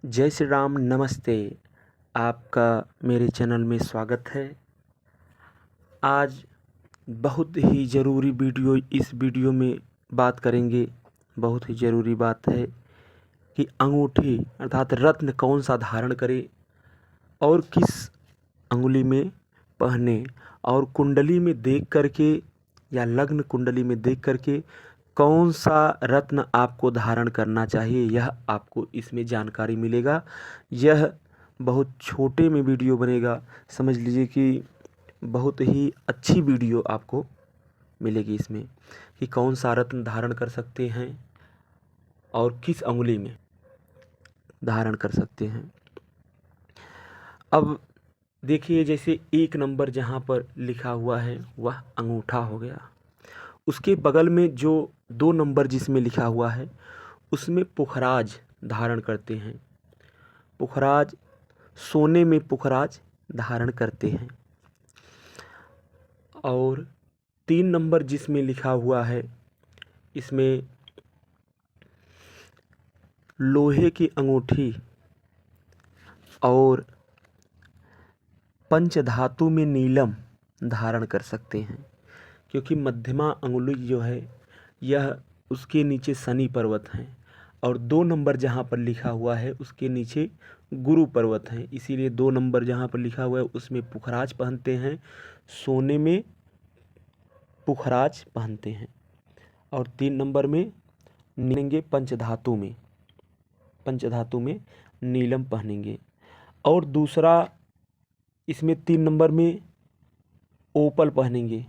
जय श्री राम, नमस्ते। आपका मेरे चैनल में स्वागत है। आज बहुत ही ज़रूरी इस वीडियो में बात करेंगे। बहुत ही ज़रूरी बात है कि अंगूठी अर्थात रत्न कौन सा धारण करें और किस अंगुली में पहने, और कुंडली में देख करके या लग्न कुंडली में देख करके कौन सा रत्न आपको धारण करना चाहिए, यह आपको इसमें जानकारी मिलेगा। यह बहुत छोटे में वीडियो बनेगा, समझ लीजिए कि बहुत ही अच्छी वीडियो आपको मिलेगी इसमें कि कौन सा रत्न धारण कर सकते हैं और किस अंगुली में धारण कर सकते हैं। अब देखिए, जैसे 1 नंबर जहाँ पर लिखा हुआ है वह अंगूठा हो गया। उसके बगल में जो 2 नंबर जिसमें लिखा हुआ है उसमें पुखराज धारण करते हैं। पुखराज, सोने में पुखराज धारण करते हैं। और 3 नंबर जिसमें लिखा हुआ है इसमें लोहे की अंगूठी और पंचधातु में नीलम धारण कर सकते हैं, क्योंकि मध्यमा अंगुली जो है यह उसके नीचे शनि पर्वत हैं और 2 नंबर जहाँ पर लिखा हुआ है उसके नीचे गुरु पर्वत हैं। इसीलिए 2 नंबर जहाँ पर लिखा हुआ है उसमें पुखराज पहनते हैं, सोने में पुखराज पहनते हैं। और 3 नंबर में नीलेंगे, पंचधातु में नीलम पहनेंगे। और दूसरा, इसमें 3 नंबर में ओपल पहनेंगे।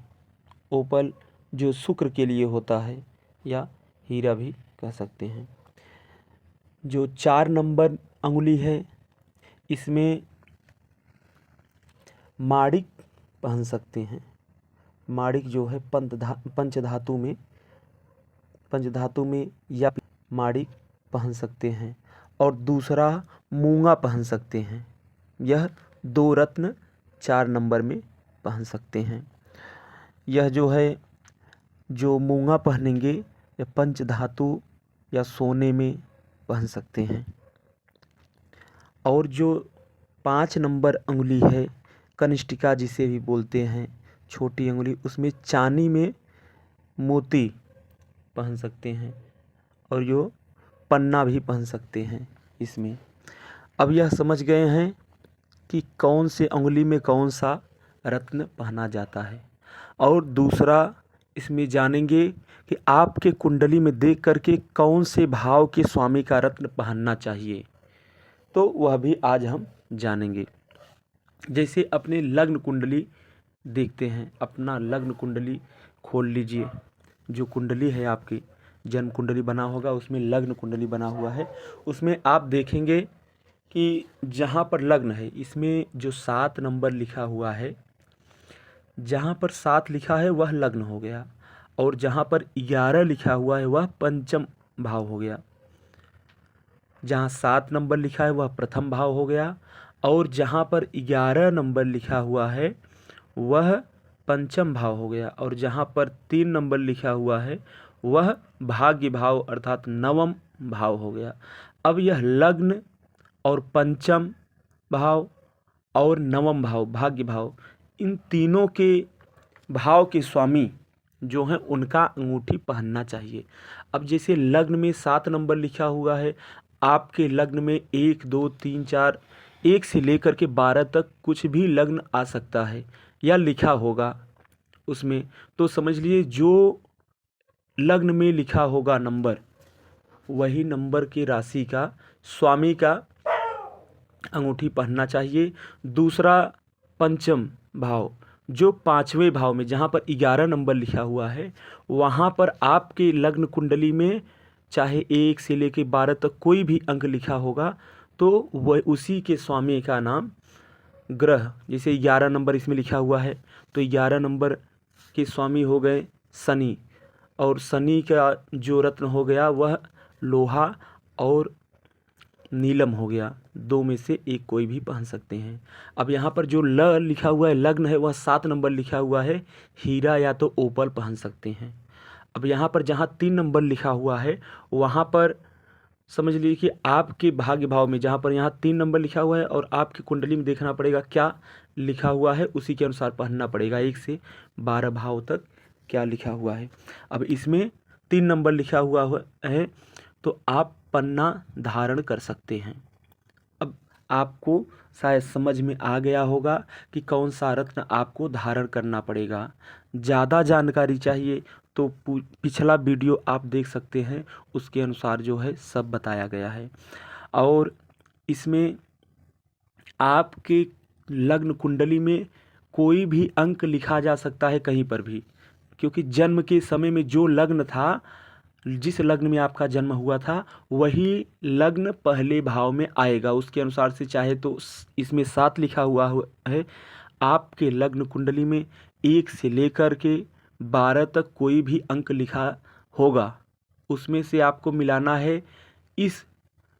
ओपल जो शुक्र के लिए होता है या हीरा भी कह सकते हैं। जो 4 नंबर अंगुली है इसमें माणिक पहन सकते हैं। माणिक जो है पंचधातु में या माणिक पहन सकते हैं। और दूसरा मूंगा पहन सकते हैं। यह 2 रत्न 4 नंबर में पहन सकते हैं। यह जो है, जो मूंगा पहनेंगे या पंचधातु या सोने में पहन सकते हैं। और जो 5 नंबर अंगुली है, कनिष्ठिका जिसे भी बोलते हैं, छोटी अंगुली, उसमें चांदी में मोती पहन सकते हैं और जो पन्ना भी पहन सकते हैं इसमें। अब यह समझ गए हैं कि कौन से अंगुली में कौन सा रत्न पहना जाता है। और दूसरा इसमें जानेंगे कि आपके कुंडली में देख करके कौन से भाव के स्वामी का रत्न पहनना चाहिए, तो वह भी आज हम जानेंगे। जैसे अपने लग्न कुंडली देखते हैं, अपना लग्न कुंडली खोल लीजिए। जो कुंडली है, आपकी जन्म कुंडली बना होगा उसमें लग्न कुंडली बना हुआ है। उसमें आप देखेंगे कि जहाँ पर लग्न है इसमें जो 7 नंबर लिखा हुआ है, जहाँ पर 7 लिखा है वह लग्न हो गया, और जहाँ पर 11 लिखा हुआ है वह पंचम भाव हो गया। जहाँ 7 नंबर लिखा है वह प्रथम भाव हो गया, और जहाँ पर 11 नंबर लिखा हुआ है वह पंचम भाव हो गया, और जहाँ पर 3 नंबर लिखा हुआ है वह भाग्य भाव अर्थात नवम भाव हो गया। अब यह लग्न और पंचम भाव और नवम भाव, भाग्य भाव, इन तीनों के भाव के स्वामी जो हैं उनका अंगूठी पहनना चाहिए। अब जैसे लग्न में 7 नंबर लिखा हुआ है, आपके लग्न में 1 2 3 4, 1 से लेकर के 12 तक कुछ भी लग्न आ सकता है या लिखा होगा उसमें, तो समझ लीजिए जो लग्न में लिखा होगा नंबर, वही नंबर की राशि का स्वामी का अंगूठी पहनना चाहिए। दूसरा, पंचम भाव, जो 5वें भाव में जहाँ पर 11 नंबर लिखा हुआ है वहाँ पर आपके लग्न कुंडली में चाहे 1 से लेकर 12 तक कोई भी अंक लिखा होगा तो वह उसी के स्वामी का नाम ग्रह, जैसे 11 नंबर इसमें लिखा हुआ है तो 11 नंबर के स्वामी हो गए शनि, और शनि का जो रत्न हो गया वह लोहा और नीलम हो गया। 2 में से एक कोई भी पहन सकते हैं। अब यहाँ पर जो ल लिखा हुआ है लग्न है, वह 7 नंबर लिखा हुआ है, हीरा या तो ओपल पहन सकते हैं। अब यहाँ पर जहाँ 3 नंबर लिखा हुआ है वहाँ पर समझ लीजिए कि आपके भाग्य भाव में जहाँ पर यहाँ 3 नंबर लिखा हुआ है और आपकी कुंडली में देखना पड़ेगा क्या लिखा हुआ है, उसी के अनुसार पढ़ना पड़ेगा 1 से 12 भाव तक क्या लिखा हुआ है। अब इसमें 3 नंबर लिखा हुआ है तो आप पन्ना धारण कर सकते हैं। अब आपको शायद समझ में आ गया होगा कि कौन सा रत्न आपको धारण करना पड़ेगा। ज़्यादा जानकारी चाहिए तो पिछला वीडियो आप देख सकते हैं, उसके अनुसार जो है सब बताया गया है। और इसमें आपके लग्न कुंडली में कोई भी अंक लिखा जा सकता है कहीं पर भी, क्योंकि जन्म के समय में जो लग्न था, जिस लग्न में आपका जन्म हुआ था, वही लग्न पहले भाव में आएगा। उसके अनुसार से चाहे तो इसमें 7 लिखा हुआ है, आपके लग्न कुंडली में 1 से लेकर के 12 तक कोई भी अंक लिखा होगा, उसमें से आपको मिलाना है। इस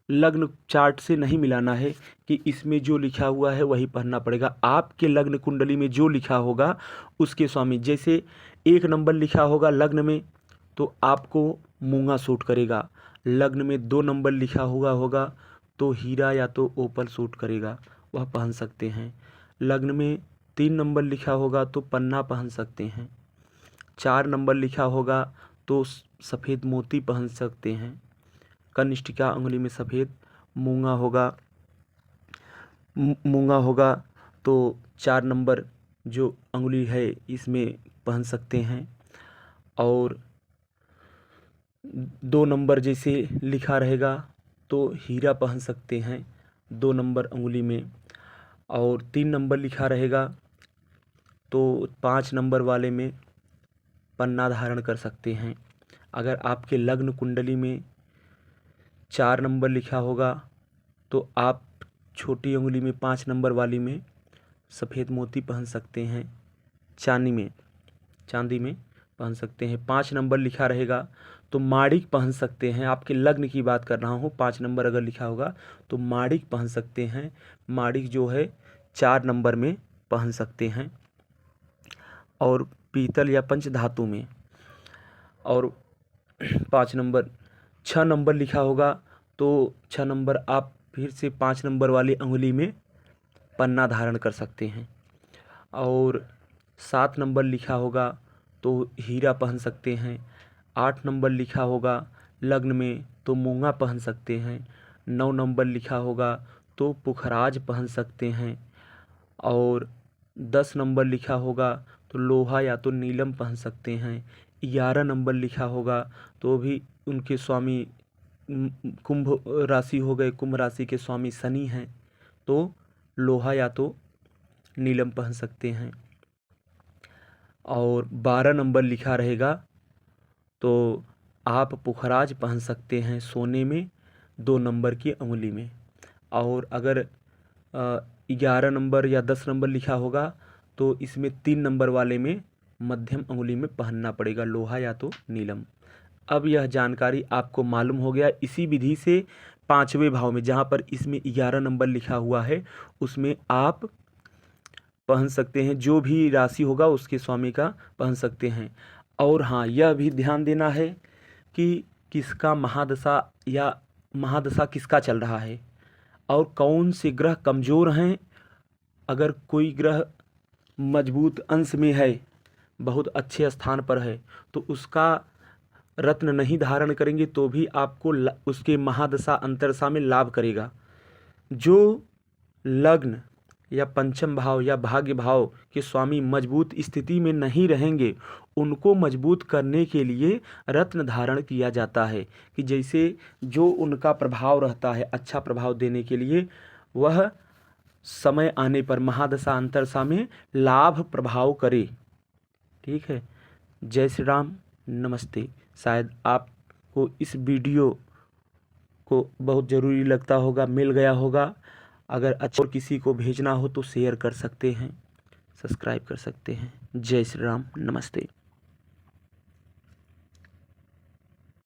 लग्न चार्ट से नहीं मिलाना है कि इसमें जो लिखा हुआ है वही पढ़ना पड़ेगा। आपके लग्न कुंडली में जो लिखा होगा उसके स्वामी, जैसे 1 नंबर लिखा होगा लग्न में तो आपको मूंगा सूट करेगा। लग्न में 2 नंबर लिखा होगा तो हीरा या तो ओपल सूट करेगा, वह पहन सकते हैं। लग्न में 3 नंबर लिखा होगा तो पन्ना पहन सकते हैं। 4 नंबर लिखा होगा तो सफ़ेद मोती पहन सकते हैं। कनिष्ठिका अंगुली में सफ़ेद मूंगा होगा तो 4 नंबर जो अंगुली है इसमें पहन सकते हैं। और 2 नंबर जैसे लिखा रहेगा तो हीरा पहन सकते हैं 2 नंबर अंगुली में। और 3 नंबर लिखा रहेगा तो 5 नंबर वाले में पन्ना धारण कर सकते हैं। अगर आपके लग्न कुंडली में 4 नंबर लिखा होगा तो आप छोटी उंगली में 5 नंबर वाली में सफ़ेद मोती पहन सकते हैं। चांदी में पहन सकते हैं। 5 नंबर लिखा रहेगा तो माणिक पहन सकते हैं। आपके लग्न की बात कर रहा हूँ, 5 नंबर अगर लिखा होगा तो माणिक पहन सकते हैं। माणिक जो है 4 नंबर में पहन सकते हैं और पीतल या पंच धातु में। और 5 नंबर 6 नंबर लिखा होगा तो 6 नंबर आप फिर से 5 नंबर वाली अंगुली में पन्ना धारण कर सकते हैं। और 7 नंबर लिखा होगा तो हीरा पहन सकते हैं। 8 नंबर लिखा होगा लग्न में तो मूंगा पहन सकते हैं। 9 नंबर लिखा होगा तो पुखराज पहन सकते हैं। और 10 नंबर लिखा होगा तो लोहा या तो नीलम पहन सकते हैं। 11 नंबर लिखा होगा तो भी उनके स्वामी कुंभ राशि हो गए, कुंभ राशि के स्वामी शनि हैं तो लोहा या तो नीलम पहन सकते हैं। और 12 नंबर लिखा रहेगा तो आप पुखराज पहन सकते हैं सोने में 2 नंबर की अंगुली में। और अगर 11 नंबर या 10 नंबर लिखा होगा तो इसमें 3 नंबर वाले में मध्यम अंगुली में पहनना पड़ेगा लोहा या तो नीलम। अब यह जानकारी आपको मालूम हो गया। इसी विधि से 5वें भाव में जहाँ पर इसमें 11 नंबर लिखा हुआ है उसमें आप पहन सकते हैं, जो भी राशि होगा उसके स्वामी का पहन सकते हैं। और हाँ, यह भी ध्यान देना है कि किसका महादशा किसका चल रहा है और कौन से ग्रह कमज़ोर हैं। अगर कोई ग्रह मजबूत अंश में है, बहुत अच्छे स्थान पर है, तो उसका रत्न नहीं धारण करेंगे तो भी आपको उसके महादशा अंतरदशा में लाभ करेगा। जो लग्न या पंचम भाव या भाग्य भाव के स्वामी मजबूत स्थिति में नहीं रहेंगे, उनको मजबूत करने के लिए रत्न धारण किया जाता है कि जैसे जो उनका प्रभाव रहता है अच्छा प्रभाव देने के लिए, वह समय आने पर महादशा अंतरदशा में लाभ प्रभाव करे। ठीक है। जय श्री राम, नमस्ते। शायद आपको इस वीडियो को बहुत ज़रूरी लगता होगा, मिल गया होगा। अगर अच्छा और किसी को भेजना हो तो शेयर कर सकते हैं, सब्सक्राइब कर सकते हैं। जय श्री राम, नमस्ते।